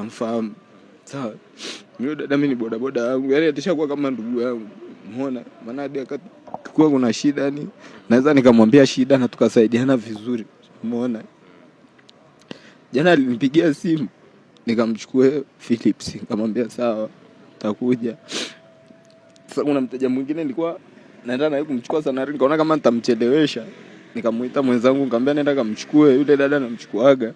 namfahamu. Sawa. Mimi dada mimi ni bodaboda wangu. Yaani atashakuwa kama ndugu yangu. Umeona? Maana hadi akikuwa kuna shida yani naweza nikamwambia shida na tukasaidiana vizuri. Umeona? Jana alinipigia simu nikamchukue Philips, nikamwambia sawa takuja. Sasa kuna mteja mwingine nilikuwa naenda naye kumchukua Sanari, nikaona kama nitamchelewesha, nikamuita mwenzangu nikamwambia nenda kamchukue yule dada, namchukuaga.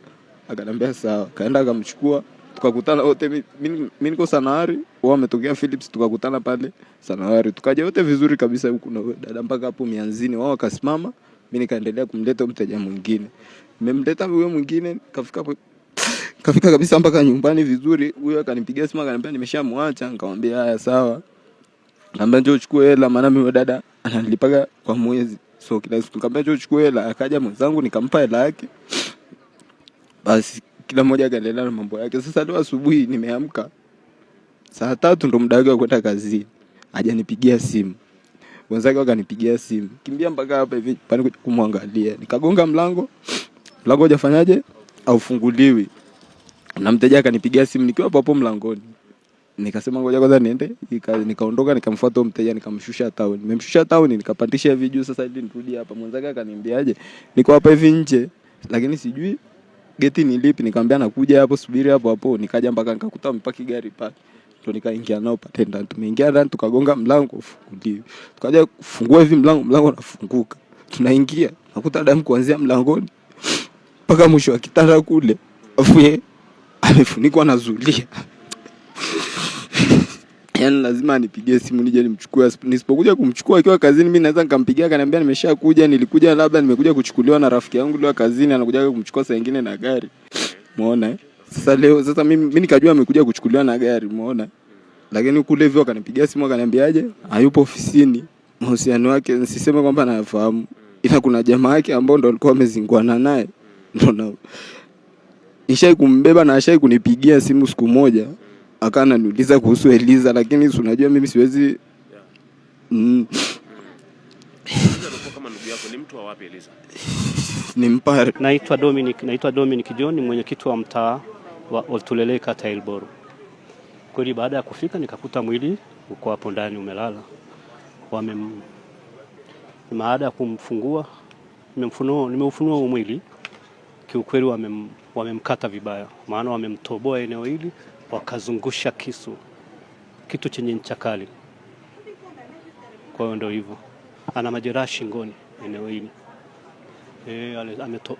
Akaniambia sawa, kaenda akamchukua, tukakutana wote. Mimi niko Sanari, wao wametokea Philips, tukakutana pale Sanari, tukaja wote vizuri kabisa huko na dada mpaka hapo mianzini. Wao wakasimama, mimi nikaendelea kumleta mteja mwingine. Nimemleta huyo mwingine, kafika kabisa mpaka nyumbani vizuri. Huyo akanipigia simu akaniambia nimeshamwacha. Nikamwambia haya sawa. Nikamwambia njoo uchukue hela, maana mimi dada ananilipaga kwa mwezi. So kila siku nikamwambia njoo uchukue hela. Akaja mwenzangu nikampa hela yake. Basi kila mmoja akaendelea na mambo yake. Sasa leo asubuhi nimeamka saa 3 ndo muda wake wa kwenda kazini. Hajanipigia simu. Wenzake wakanipigia simu. Kimbia mpaka hapa hivi pale kumwangalia. Nikagonga mlango. Mlango hujafanyaje? Haufunguliwi. Na mteja akanipigia simu nikiwa hapo mlangoni. Nikasema ngoja kwanza niende, nikaondoka nikamfuata mteja nikamshusha town. Nimemshusha town nikapandisha hivi juu sasa ili nirudi hapa. Mwenzake akaniambiaje? Niko hapa hivi nje lakini sijui geti ni lipi. Nikamwambia nakuja hapo, subiri hapo hapo. Nikaja mpaka nikakuta mpaki gari pale. Ndio nikaingia nao pale ndani. Tumeingia ndani tukagonga mlango ufunguliwe. Tukaja kufungua hivi mlango unafunguka. Tunaingia nakuta damu kuanzia mlangoni mpaka mwisho wa kitanda kule. Afu amefunikwa na zulia. Yaani lazima anipigie simu nije nimchukue. Nisipokuja kumchukua akiwa kazini mimi naweza nikampigia akaniambia nimeshakuja, nilikuja labda nimekuja kuchukuliwa na rafiki yangu leo kazini, anakuja kumchukua saa nyingine na gari. Umeona? Sasa leo mimi nikajua amekuja kuchukuliwa na gari, umeona? Lakini kule hivyo akanipigia simu akaniambiaje? Hayupo ofisini. Mahusiano yake nisiseme kwamba anafahamu. Ila kuna jamaa yake ambao ndo alikuwa amezinguana naye. Ndio nishai kumbeba na ashai kunipigia simu siku moja. Akana niuliza kuhusu Eliza, lakini unajua mimi siwezi kama ndugu yako. Ni mtu wa wapi Eliza? Ni Mpare. Naitwa Dominic John, mwenyekiti wa mtaa wa Oltulele kata Ilboro. Kweli baada ya kufika nikakuta mwili uko hapo ndani umelala. Baada ya kumfungua nimeufunua mwili. Kiukweli wamemkata vibaya, maana wamemtoboa eneo hili wakazungusha kitu chenye ncha kali. Kwa hiyo ndio hivyo, ana majeraha shingoni eneo hili.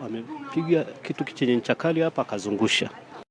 Amepiga kitu chenye ncha kali hapa akazungusha.